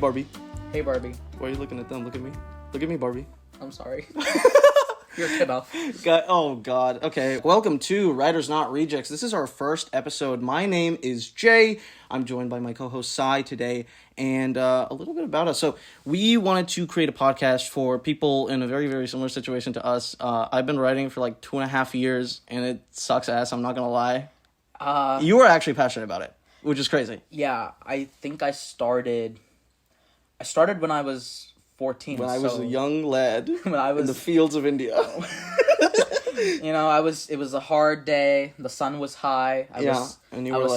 Barbie. Hey, Barbie. Why are you looking at them? Look at me. Look at me, Barbie. I'm sorry. You're a kid off. Oh, God. Okay. Welcome to Writers Not Rejects. This is our first episode. My name is Jay. I'm joined by my co-host, Sai, today. And a little bit about us. So we wanted to create a podcast for people in a very, very similar situation to us. I've been writing for like 2.5 years, and it sucks ass. I'm not going to lie. You were actually passionate about it, which is crazy. Yeah, I think I started when I was 14. When I was a young lad when I was in the fields of India. You know, it was a hard day. The sun was high. I was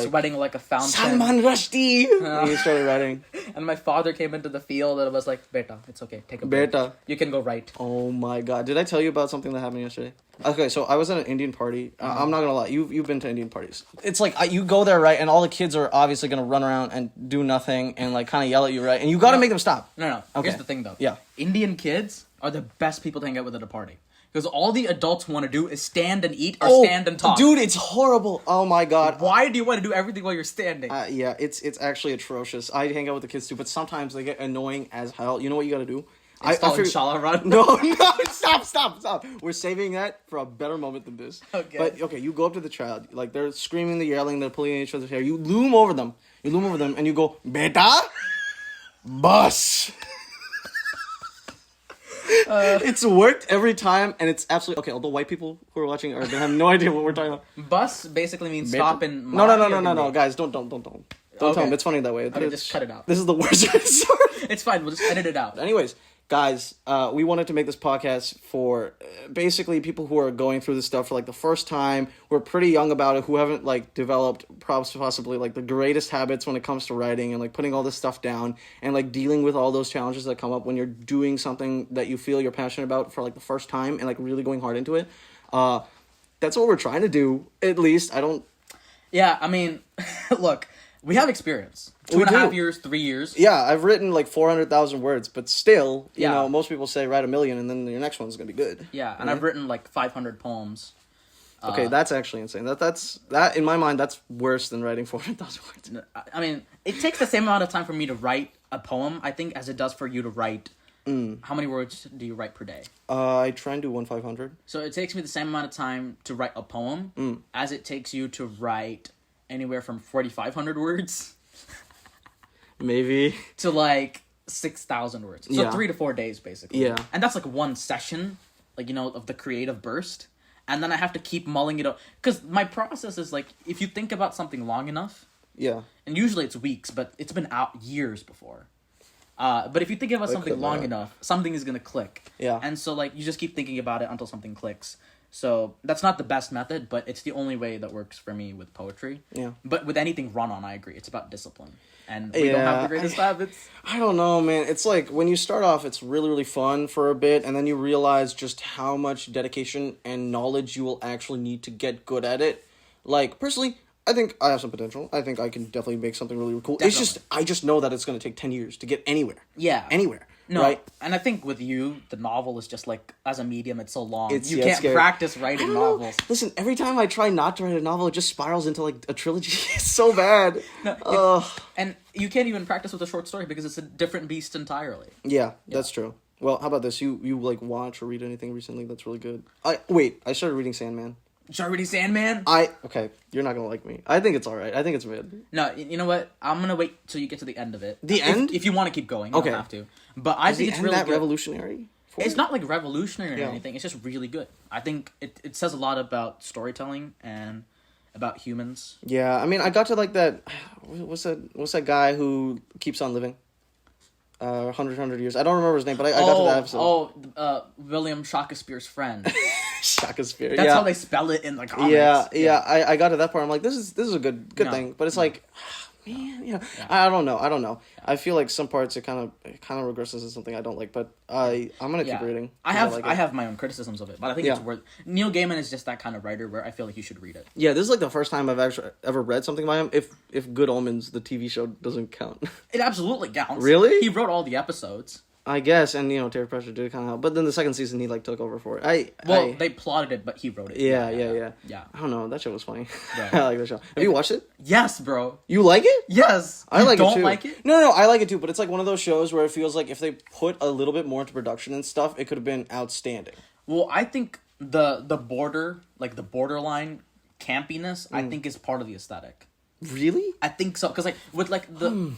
sweating like a fountain. Salman Rushdie! And you started writing. And my father came into the field and was like, Beta, it's okay. Take a break. Beta. You can go write. Oh my God. Did I tell you about something that happened yesterday? Okay, so I was at an Indian party. I'm not going to lie. You've been to Indian parties. It's like, you go there, right? And all the kids are obviously going to run around and do nothing and like kind of yell at you, right? And you got to make them stop. No. Okay. Here's the thing, though. Yeah. Indian kids are the best people to hang out with at a party. Because all the adults want to do is stand and eat or stand and talk. Dude, it's horrible. Oh my God. Why do you want to do everything while you're standing? Yeah, it's actually atrocious. I hang out with the kids too, but sometimes they get annoying as hell. You know what you got to do? Install Inshallah Run? No, stop. We're saving that for a better moment than this. Okay. But, okay, you go up to the child. Like, they're screaming, they're yelling, they're pulling each other's hair. You loom over them, and you go, Beta, bus. It's worked every time, and it's absolutely... Okay, although white people who are watching they have no idea what we're talking about. Bus basically means stop and... No, guys, don't. Don't tell them. It's funny that way. Okay, just cut it out. This is the worst episode. It's fine. We'll just edit it out. Anyways, guys, we wanted to make this podcast for basically people who are going through this stuff for like the first time, who are pretty young about it, who haven't like developed possibly like the greatest habits when it comes to writing and like putting all this stuff down and like dealing with all those challenges that come up when you're doing something that you feel you're passionate about for like the first time and like really going hard into it. That's what we're trying to do. At least Yeah, I mean, look. We have experience. 2.5 years, 3 years. Yeah, I've written like 400,000 words, but still, you know, most people say write 1 million and then your next one's going to be good. Yeah, and I've written like 500 poems. Okay, that's actually insane. That in my mind, that's worse than writing 400,000 words. I mean, it takes the same amount of time for me to write a poem, I think, as it does for you to write. How many words do you write per day? I try and do 1/500. So it takes me the same amount of time to write a poem as it takes you to write anywhere from 4,500 words maybe to like 6,000 words. So 3 to 4 days basically. Yeah. And that's like one session, like, you know, of the creative burst. And then I have to keep mulling it up. Because my process is like, if you think about something long enough. Yeah. And usually it's weeks, but it's been out years before. But if you think about something long enough, something is going to click. Yeah. And so like, you just keep thinking about it until something clicks. So that's not the best method, but it's the only way that works for me with poetry. Yeah. But with anything run-on, I agree. It's about discipline. And we don't have the greatest habits. I don't know, man. It's like when you start off, it's really, really fun for a bit, and then you realize just how much dedication and knowledge you will actually need to get good at it. Like, personally, I think I have some potential. I think I can definitely make something really cool. Definitely. I just know that it's going to take 10 years to get anywhere. Yeah. Anywhere. No, right? And I think with you, the novel is just like, as a medium, it's so long. You it's can't scary. practice writing novels. Listen, every time I try not to write a novel, it just spirals into like a trilogy. It's so bad. And you can't even practice with a short story because it's a different beast entirely. Yeah, that's true. Well, how about this? You like watch or read anything recently that's really good? I started reading Sandman. Start reading Sandman? Okay, you're not gonna like me. I think it's alright. I think it's mid. No, you know what? I'm gonna wait till you get to the end of it. The end? If you want to keep going, you don't have to. But I think it's really good. Revolutionary? It's not like revolutionary or anything. It's just really good. I think it says a lot about storytelling and about humans. Yeah, I mean, I got to like that. What's that guy who keeps on living? 100 years. I don't remember his name, but I got to that episode. William Shakespeare's friend. Shakespeare. That's how they spell it in the comics. Yeah. I got to that part. I'm like, this is a good thing, but it's like, man, yeah. I don't know. Yeah. I feel like some parts it kind of regresses into something I don't like, but I'm gonna keep reading. I have my own criticisms of it, but I think it's worth. Neil Gaiman is just that kind of writer where I feel like you should read it. Yeah, this is like the first time I've actually ever read something by him. If Good Omens, the TV show, doesn't count. It absolutely counts. Really? He wrote all the episodes. I guess, and Terry Pratchett did kind of help, but then the second season he like took over for it. They plotted it, but he wrote it. Yeah. I don't know. That show was funny. Yeah. I like that show. Have you watched it? Yes, bro. You like it? Yes. I like it too. Don't like it? No, I like it too. But it's like one of those shows where it feels like if they put a little bit more into production and stuff, it could have been outstanding. Well, I think the border, like the borderline campiness, I think is part of the aesthetic. Really? I think so, because like with like the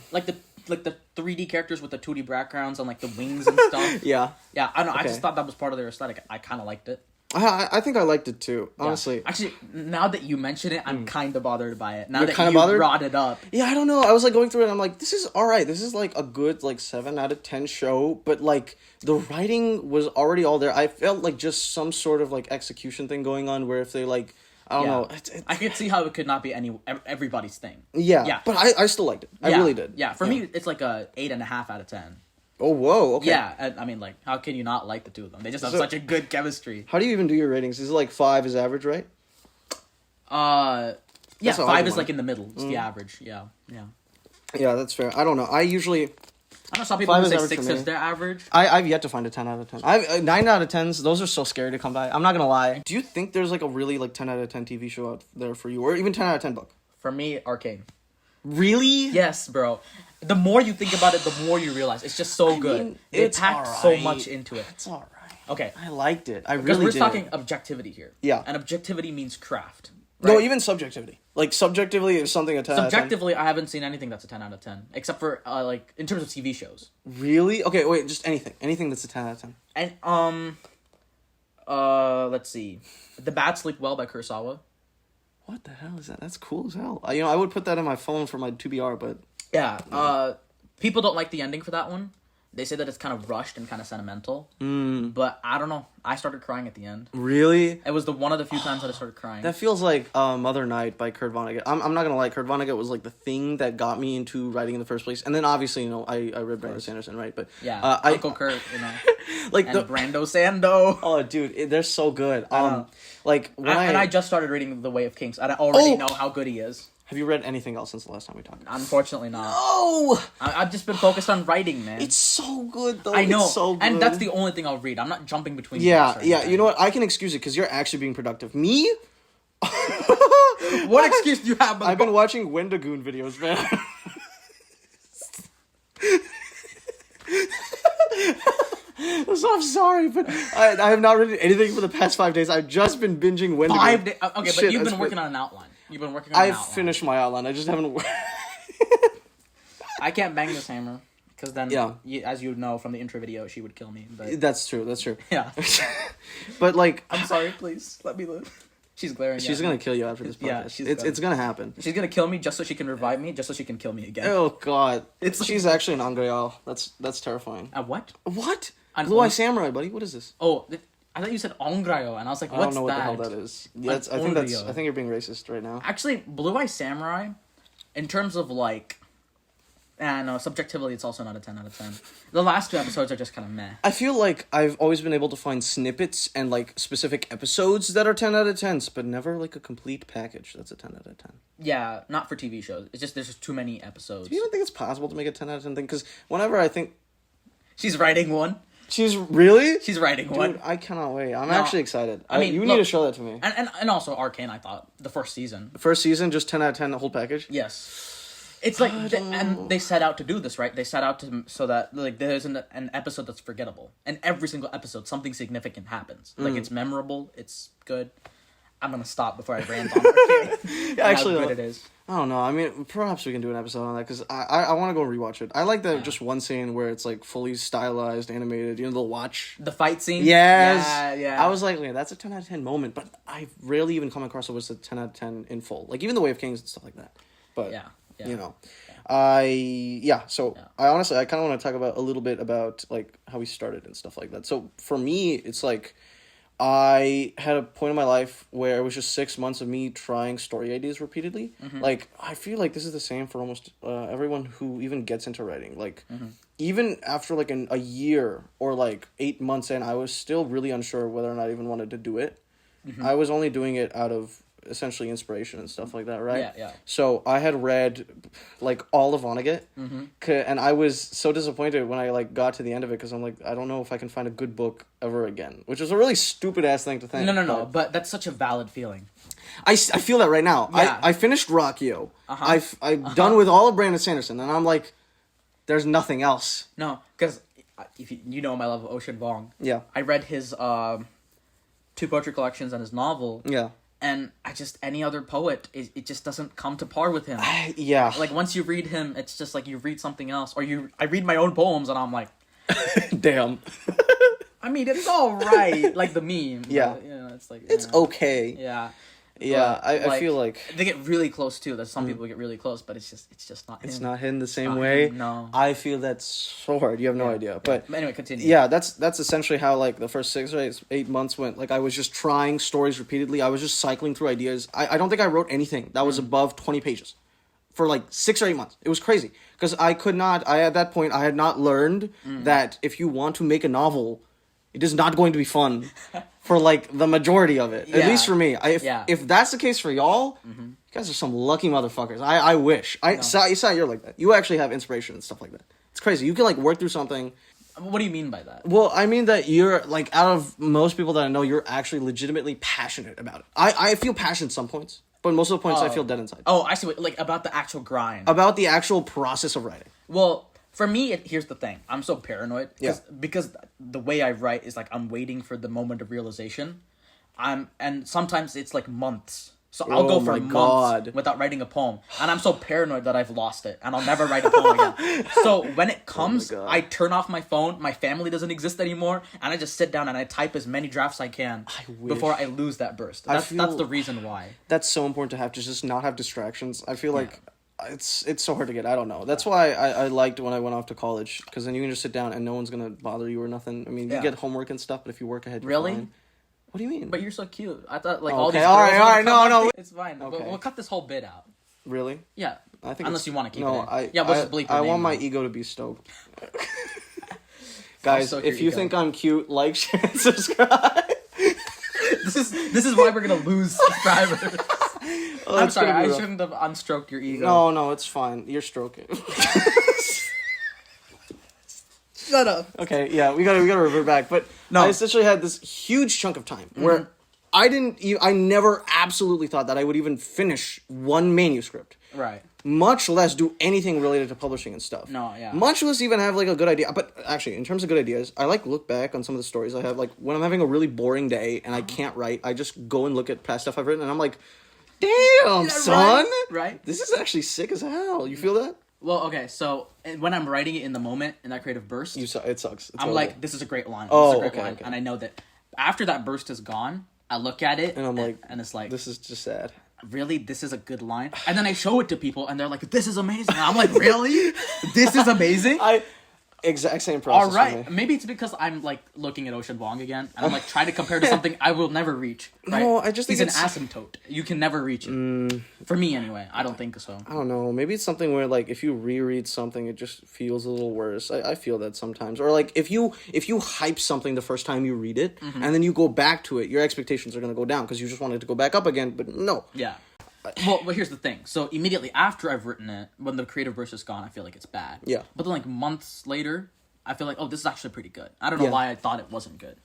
3D characters with the 2D backgrounds and like the wings and stuff. Yeah. Yeah, I don't know. Okay. I just thought that was part of their aesthetic. I kind of liked it. I think I liked it too, honestly. Yeah. Actually, now that you mention it, I'm kind of bothered by it. Now You're that kinda you bothered? brought it up. Yeah, I don't know. I was like going through it and I'm like, this is alright. This is like a good like 7 out of 10 show, but like the writing was already all there. I felt like just some sort of like execution thing going on where if they like, I don't know. I could see how it could not be everybody's thing. Yeah. But I still liked it. I really did. Yeah, for me, it's like a 8.5 out of 10. Oh, whoa, okay. Yeah, I mean, like, how can you not like the two of them? They just have such a good chemistry. How do you even do your ratings? Is it like 5 is average, right? Yeah, That's what 5 I is do like in the middle. It's the average. Yeah. Yeah, that's fair. I don't know. I usually... I know some people 5 who is say average 6 for me. is their average. I've yet to find a 10 out of 10. I've 9 out of 10s. Those are so scary to come by. I'm not gonna lie. Do you think there's like a really like 10 out of 10 TV show out there for you, or even 10 out of 10 book? For me, Arcane. Really? Yes, bro. The more you think about it, the more you realize it's just so good. mean, They it's packed alright. so much into it. It's alright. Okay, I liked it. I because really we're did. talking objectivity here. Yeah. And objectivity means craft. No, right? even subjectivity. Like subjectively, is something a 10 out of 10. Subjectively, I haven't seen anything that's a 10 out of 10, except for like in terms of TV shows. Really? Okay, wait. Just anything that's a 10 out of 10. And let's see, The Bat Sleep Well by Kurosawa. What the hell is that? That's cool as hell. I would put that in my phone for my 2BR, but Yeah. People don't like the ending for that one. They say that it's kind of rushed and kind of sentimental. But I don't know. I started crying at the end. really. It was one of the few times that I started crying. That feels like Mother Night by Kurt Vonnegut. I'm not gonna lie, Kurt Vonnegut was like the thing that got me into writing in the first place. And then obviously, I read Brandon Sanderson, right? But Yeah, Uncle Kurt, like and Brando Sando. Oh, dude, they're so good. Like when I just started reading The Way of Kings, and I already know how good he is. Have you read anything else since the last time we talked? Unfortunately, not. Oh, I've just been focused on writing, man. it's so good though. I know, It's so good. and that's the only thing I'll read. I'm not jumping between. Yeah, books or yeah. anything. You know what? I can excuse it because you're actually being productive. Me? What excuse do you have? I've been watching Wendigoon videos, man. So I'm sorry, but I have not read anything for the past 5 days. I've just been binging Wendigoon. 5 days. Okay, Shit, but you've that's been working good. on an outline. You've been working on an I've outline. finished my outline. I just haven't. I can't bang this hammer because then, Yeah. as you know from the intro video, she would kill me. But That's true. yeah, But like, I'm sorry. Please let me live. She's glaring. she's at gonna me. kill you after this podcast. Yeah, it's gonna happen. She's gonna kill me just so she can revive me, just so she can kill me again. Oh God, It's like- she's actually an Angreal. That's terrifying. What? What? An Blue Eye on- Samurai, buddy. What is this? Oh, I thought you said Ongrayo, and I was like, I what's don't know what that? the hell that is. An That's. I think Onryo. you're being racist right now. Actually, Blue Eye Samurai, in terms of like, no, subjectively, it's also not a 10 out of 10. The last 2 episodes are just kind of meh. I feel like I've always been able to find snippets and like specific episodes that are 10 out of 10s, but never like a complete package that's a 10 out of 10. Yeah, not for TV shows. It's just there's just too many episodes. Do you even think it's possible to make a 10 out of 10 thing? Because whenever I think She's writing one. she's really, She's writing one. dude, I cannot wait. I'm No, actually excited. I mean, you need look- to show that to me. And also Arcane, I thought the first season. First season, just 10 out of 10, the whole package. Yes. It's like, and they set out to do this, right? They set out to, so that, like, there's an episode that's forgettable. And every single episode, something significant happens. Like, it's memorable, it's good. I'm gonna stop before I rant on Arcane. Actually, how good it is. I don't know. I mean, perhaps we can do an episode on that, because I want to go rewatch it. I like that just one scene where it's, like, fully stylized, animated, the watch. The fight scene? Yes. Yeah. I was like, yeah, that's a 10 out of 10 moment, but I've rarely even come across it was a 10 out of 10 in full. Like, even The Way of Kings and stuff like that. But, Yeah. So I honestly, I kind of want to talk about a little bit about, like, how we started and stuff like that. So, for me, it's like, I had a point in my life where it was just 6 months of me trying story ideas repeatedly. Like, I feel like this is the same for almost everyone who even gets into writing. Like, even after, like, a year or, like, 8 months in, I was still really unsure whether or not I even wanted to do it. I was only doing it out of essentially inspiration and stuff like that, right? Yeah, yeah. So I had read like all of Vonnegut, and I was so disappointed when I like got to the end of it because I'm like, I don't know if I can find a good book ever again, which is a really stupid ass thing to think. No, but that's such a valid feeling. I feel that right now. Yeah. I finished Rockio. I'm done with all of Brandon Sanderson, and I'm like, there's nothing else. No, because if you know my love of Ocean Vuong. Yeah. I read his 2 poetry collections and his novel. Yeah. And any other poet, it just doesn't come to par with him. Yeah. Like, once you read him, it's just like you read something else. Or I read my own poems, and I'm like... Damn. I mean, it's all right. Like the meme. Yeah. But, it's like... It's okay. Yeah. Yeah, But, I feel like... They get really close, too. There's some people get really close, but it's just not him. It's not hidden the same way. No. I feel that's so hard. You have no idea. But anyway, continue. Yeah, that's essentially how like the first 6 or 8 months went. Like I was just trying stories repeatedly. I was just cycling through ideas. I don't think I wrote anything that was above 20 pages for like 6 or 8 months. It was crazy because at that point I had not learned that if you want to make a novel, it is not going to be fun for like the majority of it. At least for me. If that's the case for y'all, you guys are some lucky motherfuckers. I wish. Sai, you're like that. You actually have inspiration and stuff like that. It's crazy. You can like work through something. What do you mean by that? Well, I mean that you're like, out of most people that I know, you're actually legitimately passionate about it. I feel passion at some points, but most of the points I feel dead inside. Oh, I see. Like about the actual grind. About the actual process of writing. Well, for me, here's the thing. I'm so paranoid because the way I write is like I'm waiting for the moment of realization. And sometimes it's like months. So I'll go for months without writing a poem. And I'm so paranoid that I've lost it. And I'll never write a poem again. So when it comes, I turn off my phone. My family doesn't exist anymore. And I just sit down and I type as many drafts I can before I lose that burst. That's the reason why. That's so important to have, to just not have distractions. I feel like it's so hard to get. I don't know. That's why I liked when I went off to college. Because then you can just sit down and no one's going to bother you or nothing. I mean, you get homework and stuff, but if you work ahead, you're fine. What do you mean? But you're so cute. I thought like all these girls. All right, no. It's fine. Okay. We'll cut this whole bit out. Really? Yeah. I think unless you want to keep it in. We'll just bleep I want my ego to be stoked. Guys, if you think I'm cute, like, share, and subscribe. This is why we're gonna lose subscribers. I'm sorry, I shouldn't have unstroked your ego. No, it's fine. You're stroking. Shut up. Okay, yeah, we gotta revert back. But no, I essentially had this huge chunk of time where I never absolutely thought that I would even finish one manuscript. Right. Much less do anything related to publishing and stuff. No, yeah. Much less even have like a good idea. But actually, in terms of good ideas, I like look back on some of the stories I have. Like when I'm having a really boring day and I can't write, I just go and look at past stuff I've written and I'm like, damn, son! Right? This is actually sick as hell. You feel that? Well, okay, so when I'm writing it in the moment, in that creative burst... It sucks. I'm like, this is a great line. Okay. And I know that after that burst is gone, I look at it, and I'm like... And it's like... This is just sad. Really? This is a good line? And then I show it to people, and they're like, this is amazing. And I'm like, really? This is amazing? Exact same process. All right. Maybe it's because I'm like looking at Ocean Vuong again, and I'm like trying to compare to something I will never reach. Right? No, I just think he's an asymptote. You can never reach it. For me, anyway. I don't think so. I don't know. Maybe it's something where like if you reread something, it just feels a little worse. I feel that sometimes. Or like if you hype something the first time you read it, and then you go back to it, your expectations are gonna go down because you just wanted to go back up again. But no. Yeah. Well, here's the thing. So immediately after I've written it, when the creative burst is gone, I feel like it's bad. Yeah. But then like months later, I feel like, oh, this is actually pretty good. I don't know why I thought it wasn't good.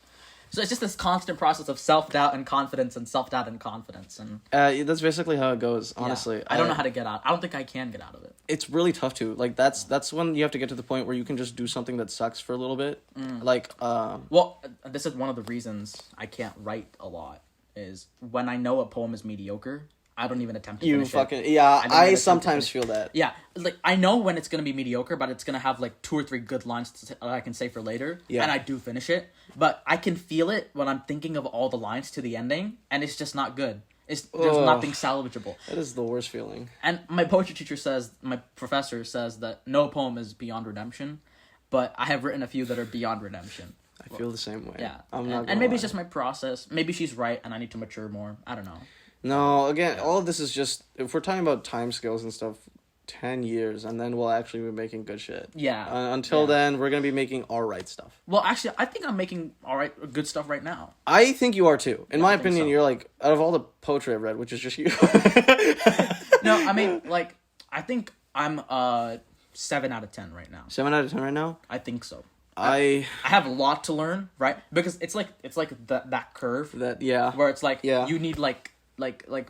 So it's just this constant process of self-doubt and confidence and self-doubt and confidence. And that's basically how it goes, honestly. Yeah. I don't know how to get out. I don't think I can get out of it. It's really tough to. Like, that's when you have to get to the point where you can just do something that sucks for a little bit. Like, Well, this is one of the reasons I can't write a lot, is when I know a poem is mediocre, I don't even attempt to finish it. Yeah, I sometimes feel that. Yeah, like, I know when it's going to be mediocre, but it's going to have, like, 2 or 3 good lines that I can say for later, and I do finish it. But I can feel it when I'm thinking of all the lines to the ending, and it's just not good. There's nothing salvageable. That is the worst feeling. And my poetry teacher my professor says that no poem is beyond redemption, but I have written a few that are beyond redemption. I feel the same way. Yeah. And maybe it's just my process. Maybe she's right, and I need to mature more. I don't know. No, again, all of this is just, if we're talking about time scales and stuff, 10 years, and then we'll actually be making good shit. Yeah. Until then, we're going to be making alright stuff. Well, actually, I think I'm making good stuff right now. I think you are too. In my opinion, so. you're like, out of all the poetry I've read, which is just you. No, I mean, like, I think I'm 7 out of 10 right now. 7 out of 10 right now? I think so. I have a lot to learn, right? Because it's like that curve where it's like you need like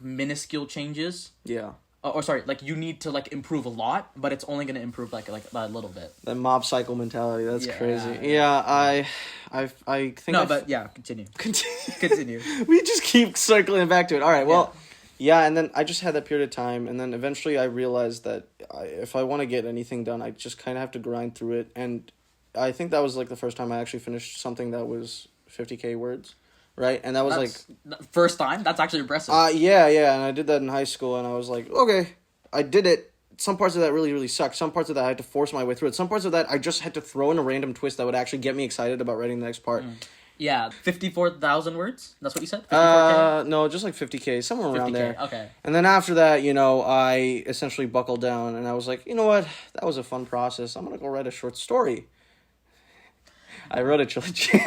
minuscule changes. Yeah. Or sorry, like you need to like improve a lot, but it's only going to improve like a little bit. That mob cycle mentality, that's crazy. I think no, but yeah, continue. Continue. We just keep circling back to it. All right, well, yeah, and then I just had that period of time, and then eventually I realized that if I want to get anything done, I just kind of have to grind through it, and I think that was like the first time I actually finished something that was 50K words. Right, and that was first time. That's actually impressive. Yeah, and I did that in high school, and I was like, okay, I did it. Some parts of that really, really sucked. Some parts of that I had to force my way through it. Some parts of that I just had to throw in a random twist that would actually get me excited about writing the next part. Yeah, 54,000 words. That's what you said. 54K? No, just like 50K, somewhere around 50K, there. Okay. And then after that, I essentially buckled down, and I was like, you know what? That was a fun process. I'm gonna go write a short story. I wrote a trilogy.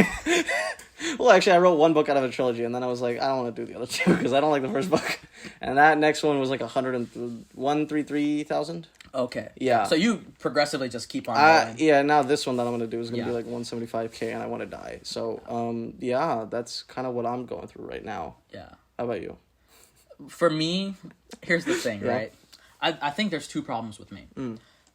Well, actually, I wrote one book out of a trilogy, and then I was like, I don't want to do the other two because I don't like the first book. And that next one was like 133,000. Okay. Yeah. So you progressively just keep on going. Yeah, now this one that I'm going to do is going to be like 175K, and I want to die. So, that's kind of what I'm going through right now. Yeah. How about you? For me, here's the thing, right? I think there's two problems with me.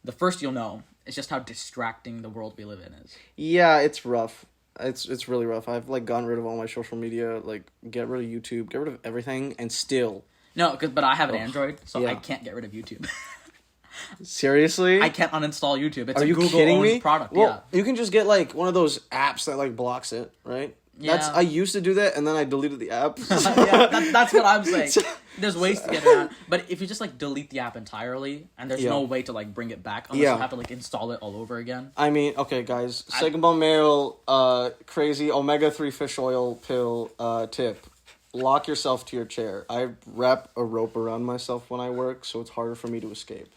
The first you'll know is just how distracting the world we live in is. Yeah, it's rough. It's really rough. I've like gotten rid of all my social media, like get rid of YouTube, get rid of everything, and still. No, but I have an Android, so I can't get rid of YouTube. Seriously? I can't uninstall YouTube. It's Are a you kidding me? product. Well, you can just get like one of those apps that like blocks it, right? Yeah. I used to do that, and then I deleted the app. That's what I'm saying. There's ways to get around, but if you just like delete the app entirely, and there's no way to like bring it back, unless you have to like install it all over again. I mean, okay, guys, Sigma male, crazy omega-3 fish oil pill tip. Lock yourself to your chair. I wrap a rope around myself when I work, so it's harder for me to escape.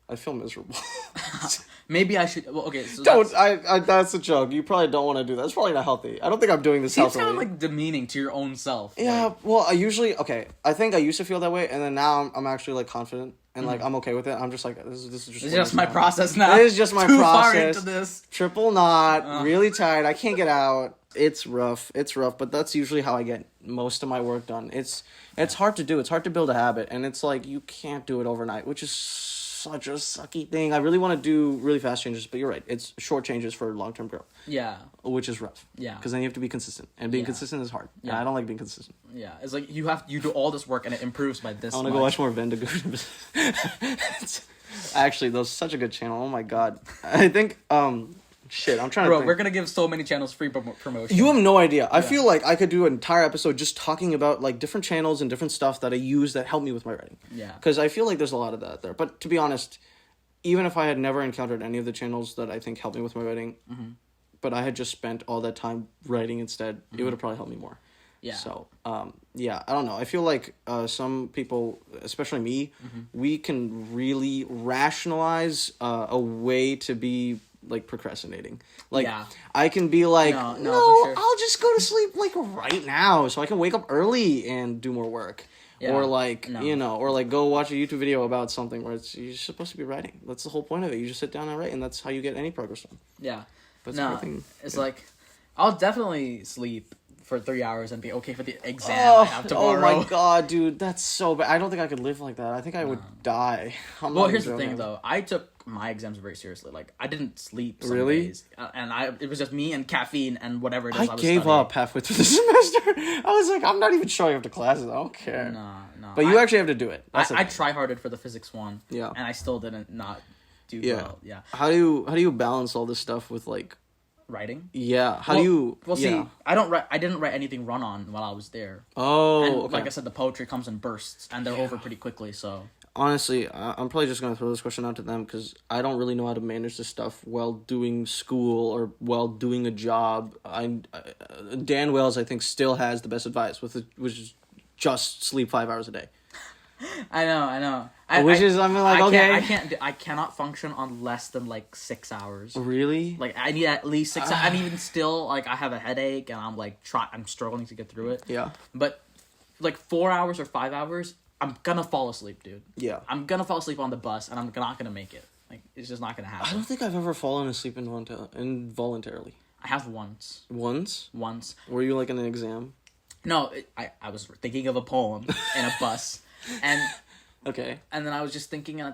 I feel miserable. Maybe I should. Well, okay. So that's a joke. You probably don't want to do that. It's probably not healthy. I don't think I'm doing this healthily. It's kind of like demeaning to your own self. Yeah. Well, I think I used to feel that way, and then now I'm actually like confident and like I'm okay with it. I'm just like this is just my process now. It is just my Too process. far into this. Triple knot. Really tired. I can't get out. It's rough. But that's usually how I get most of my work done. It's hard to do. It's hard to build a habit, and it's like you can't do it overnight, which is such a sucky thing. I really want to do really fast changes, but you're right. It's short changes for long-term growth. Yeah. Which is rough. Yeah. Because then you have to be consistent, and being consistent is hard. Yeah. And I don't like being consistent. Yeah. It's like you do all this work and it improves by this. I want to go watch more Vendigo. Actually, that was such a good channel. Oh my god. I think shit, I'm trying to think. We're going to give so many channels free promotion. You have no idea. I feel like I could do an entire episode just talking about like different channels and different stuff that I use that help me with my writing. Yeah. Because I feel like there's a lot of that there. But to be honest, even if I had never encountered any of the channels that I think helped me with my writing, but I had just spent all that time writing instead, it would have probably helped me more. Yeah. So, I don't know. I feel like some people, especially me, we can really rationalize a way to be like procrastinating. Like I can be like, no, for sure. I'll just go to sleep like right now so I can wake up early and do more work. Yeah. Or like, or like go watch a YouTube video about something where you're supposed to be writing. That's the whole point of it. You just sit down and write, and that's how you get any progress done. Yeah. But it's like, I'll definitely sleep for 3 hours and be okay for the exam I have tomorrow. Oh my god, dude, that's so bad. I don't think I could live like that. I think I would die. Well, here's the thing, though. I took my exams very seriously. Like, I didn't sleep some days. And it was just me and caffeine and whatever it is I was gave studying. up halfway through the semester. I was like, I'm not even showing up to classes. I don't care. No. But you actually have to do it. I try-harded for the physics one. Yeah. And I still didn't do well. Yeah. How do you balance all this stuff with, like... writing? Yeah. How do you... Well, see, I didn't write anything run-on while I was there. Oh, and okay. like I said, the poetry comes in bursts, and they're over pretty quickly, so... Honestly, I'm probably just going to throw this question out to them, because I don't really know how to manage this stuff while doing school or while doing a job. Dan Wells, I think, still has the best advice, which is just sleep 5 hours a day. I know. I cannot function on less than like 6 hours. Really? Like I need at least 6 hours. And even still, like I have a headache and I'm like I'm struggling to get through it. Yeah. But like 4 hours or 5 hours, I'm gonna fall asleep, dude. Yeah. I'm gonna fall asleep on the bus and I'm not gonna make it. Like it's just not gonna happen. I don't think I've ever fallen asleep involuntarily. I have once. Once? Once. Were you like in an exam? No, I was thinking of a poem in a bus, and okay, and then I was just thinking and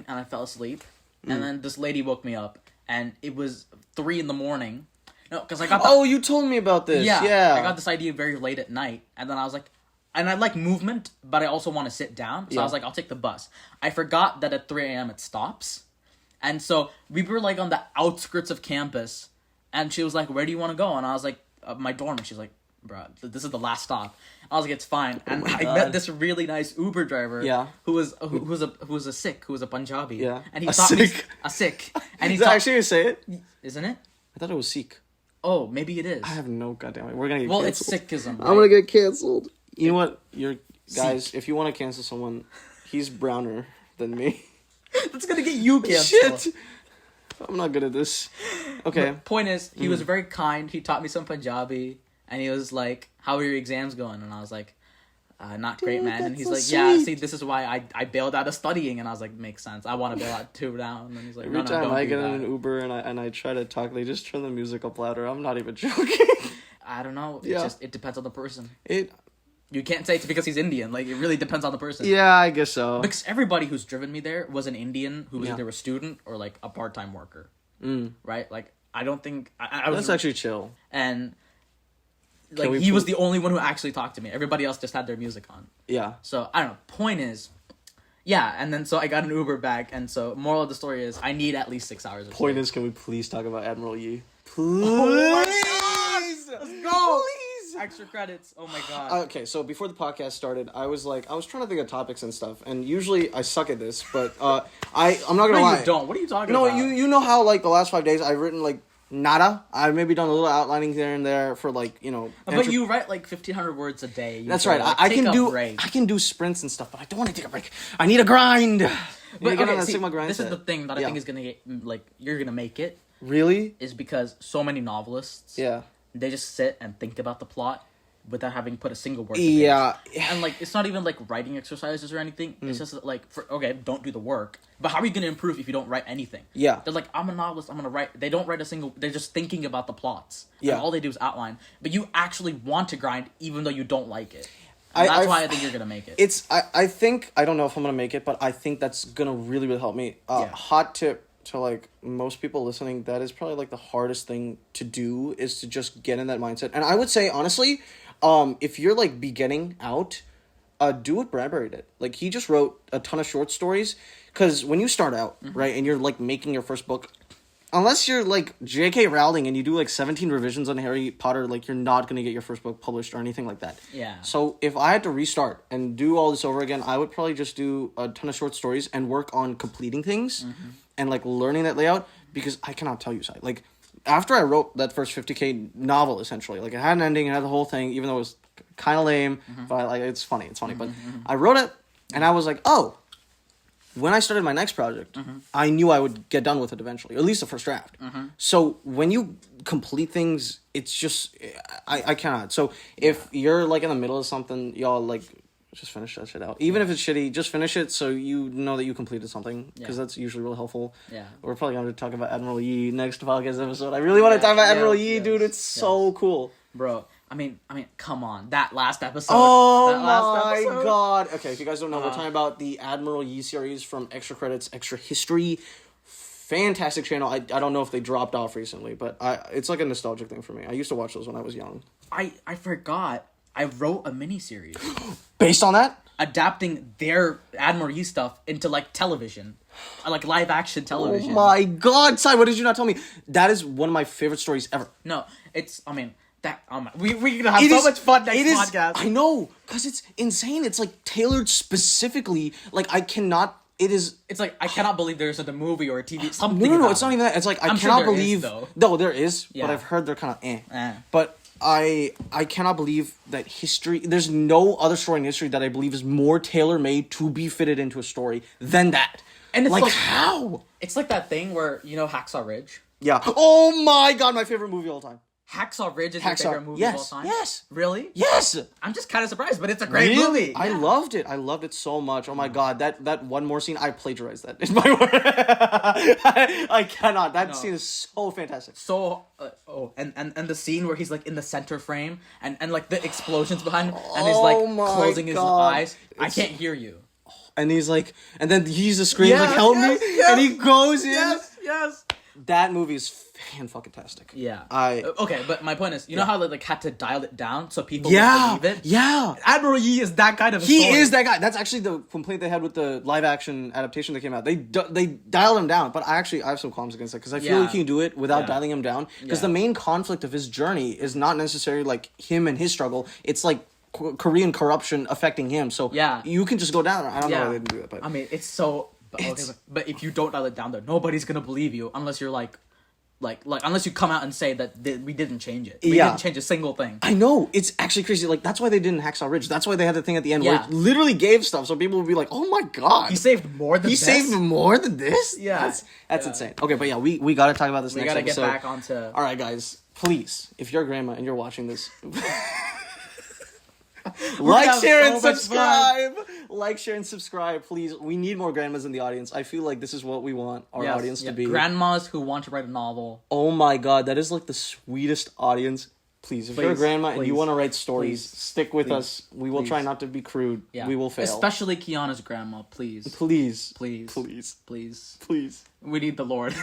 I fell asleep, and then this lady woke me up, and it was 3 a.m. No, because I got you told me about this. Yeah, I got this idea very late at night, and then I was like, and I like movement, but I also want to sit down, so I was like, I'll take the bus. I forgot that at 3 a.m. it stops, and so we were like on the outskirts of campus, and she was like, "Where do you want to go?" And I was like, "My dorm." And she's like, "Bro, this is the last stop." I was like, "It's fine." And I met this really nice Uber driver. Yeah. Who was a Sikh, who was a Punjabi. Yeah. And he taught me a Sikh. And is that actually how you say it? Isn't it? I thought it was Sikh. Oh, maybe it is. I have no goddamn idea. We're gonna get It's canceled. Sikhism. Right? I'm gonna get canceled. You know what? Guys, if you want to cancel someone, he's browner than me. That's gonna get you canceled. Shit. I'm not good at this. Okay. But point is, he was very kind. He taught me some Punjabi. And he was like, "How are your exams going?" And I was like, "Not great, man." And he's so like, sweet. "Yeah, see, this is why I bailed out of studying." And I was like, "Makes sense. I want to bail out too now." And then he's like, Every time don't I do get that. in an Uber and I try to talk, they just turn the music up louder. I'm not even joking. I don't know. Yeah. It depends on the person. It. You can't say it's because he's Indian. Like, it really depends on the person. Yeah, I guess so. Because everybody who's driven me there was an Indian who was either a student or, like, a part-time worker. Right? Like, I don't think... I was, That's actually chill. And... Like, he was the only one who actually talked to me. Everybody else just had their music on. Yeah. So, I don't know. Point is... Yeah, and then so I got an Uber back, and so moral of the story is I need at least 6 hours of Point sleep. is, can we please talk about Admiral Yi? Please! Please! Let's go! Please! Extra credits. Oh my god. Okay, so before the podcast started, I was trying to think of topics and stuff, and usually I suck at this, but I'm not gonna lie. You don't. What are you talking about? about? No, you know how like the last 5 days I've written like nada. I've maybe done a little outlining there and there for like But you write like 1,500 words a day. That's right. I can do sprints and stuff, but I don't want to take a break. I need a grind. But get on that see, Sigma grind this set. is the thing that I think is gonna get you're gonna make it. Really? Is because so many novelists. Yeah. They just sit and think about the plot without having put a single word. Yeah. And like it's not even like writing exercises or anything. It's just like don't do the work. But how are you gonna improve if you don't write anything? Yeah. They're like, I'm a novelist, I'm gonna write. They don't write a single. They're just thinking about the plots. Yeah. And all they do is outline. But you actually want to grind even though you don't like it. And that's why I think you're gonna make it. I think I don't know if I'm gonna make it, but I think that's gonna really, really help me. Hot tip to like most people listening, that is probably like the hardest thing to do is to just get in that mindset. And I would say honestly, if you're like beginning out, do what Bradbury did. Like he just wrote a ton of short stories, because when you start out, right, and you're like making your first book, unless you're like J.K. Rowling and you do like 17 revisions on Harry Potter, like you're not gonna get your first book published or anything like that. Yeah. So if I had to restart and do all this over again, I would probably just do a ton of short stories and work on completing things and like learning that layout, because I cannot tell you, Si, like after I wrote that first 50K novel, essentially, like it had an ending, it had the whole thing, even though it was kind of lame, but like it's funny, but I wrote it and I was like, oh, when I started my next project, I knew I would get done with it eventually, or at least the first draft. So when you complete things, it's just, I cannot. So if you're like in the middle of something, y'all like, just finish that shit out. Even if it's shitty, just finish it so you know that you completed something, because that's usually really helpful. Yeah. We're probably going to talk about Admiral Yi next podcast episode. I really want to talk about Admiral Yi, dude. It's so cool. Bro, I mean, come on. That last episode. Oh my god. Okay, if you guys don't know, we're talking about the Admiral Yi series from Extra Credits, Extra History. Fantastic channel. I don't know if they dropped off recently, but it's like a nostalgic thing for me. I used to watch those when I was young. I forgot. I wrote a miniseries. Based on that? Adapting their Admiral Yi stuff into, like, television. Like, live-action television. Oh my god, Si, what did you not tell me? That is one of my favorite stories ever. No, it's, I mean, that, we're gonna have so much fun next podcast. I know, because it's insane. It's, like, tailored specifically. Like, I cannot... It's like, I cannot believe there isn't a movie or a TV, something. No, it's not even that. It's like, I cannot believe... Is, though. No, there is, Yeah. but I've heard they're kind of But I cannot believe that history. There's no other story in history that I believe is more tailor made to be fitted into a story than that. And it's like how? It's like that thing where Hacksaw Ridge. Yeah. Oh my god, my favorite movie of all time. Hacksaw Ridge is your favorite movie of all time? Yes. Really? Yes. I'm just kind of surprised, but it's a great movie. I loved it. I loved it so much. Oh my god, that one more scene, I plagiarized that. It's my word. I cannot. That scene is so fantastic. So, and the scene where he's like in the center frame and like the explosions behind him and he's like closing his eyes. I can't hear you. And he's like, and then he's just screams like, "Help me!" And he goes in. Yes. That movie is fan-fucking-tastic. Yeah. Okay, but my point is, you know how they like had to dial it down so people would believe it? Yeah. Admiral Yi is that kind of a story. He is that guy. That's actually the complaint they had with the live-action adaptation that came out. They dialed him down, but I have some qualms against that because I feel like he can do it without dialing him down. Because the main conflict of his journey is not necessarily like him and his struggle. It's like Korean corruption affecting him. So you can just go down. I don't know why they didn't do that. But I mean, it's so... But if you don't dial it down there, nobody's gonna believe you unless you're like unless you come out and say that we didn't change it. We didn't change a single thing. I know. It's actually crazy. Like, that's why they didn't Hacksaw Ridge. That's why they had the thing at the end where it literally gave stuff, so people would be like, oh my god. He saved more than this? He saved more than this? Yeah. That's insane. Okay, but yeah, we gotta talk about this next episode. We gotta get back onto... Alright, guys. Please, if you're a grandma and you're watching this... Like, share, and subscribe. Like, share, and subscribe, please. We need more grandmas in the audience. I feel like this is what we want our audience to be. Grandmas who want to write a novel. Oh my god, that is like the sweetest audience. Please, if you're a grandma and you want to write stories, stick with us. We will try not to be crude. Yeah. We will fail. Especially Kiana's grandma, please. Please. Please. Please. Please. Please. We need the Lord.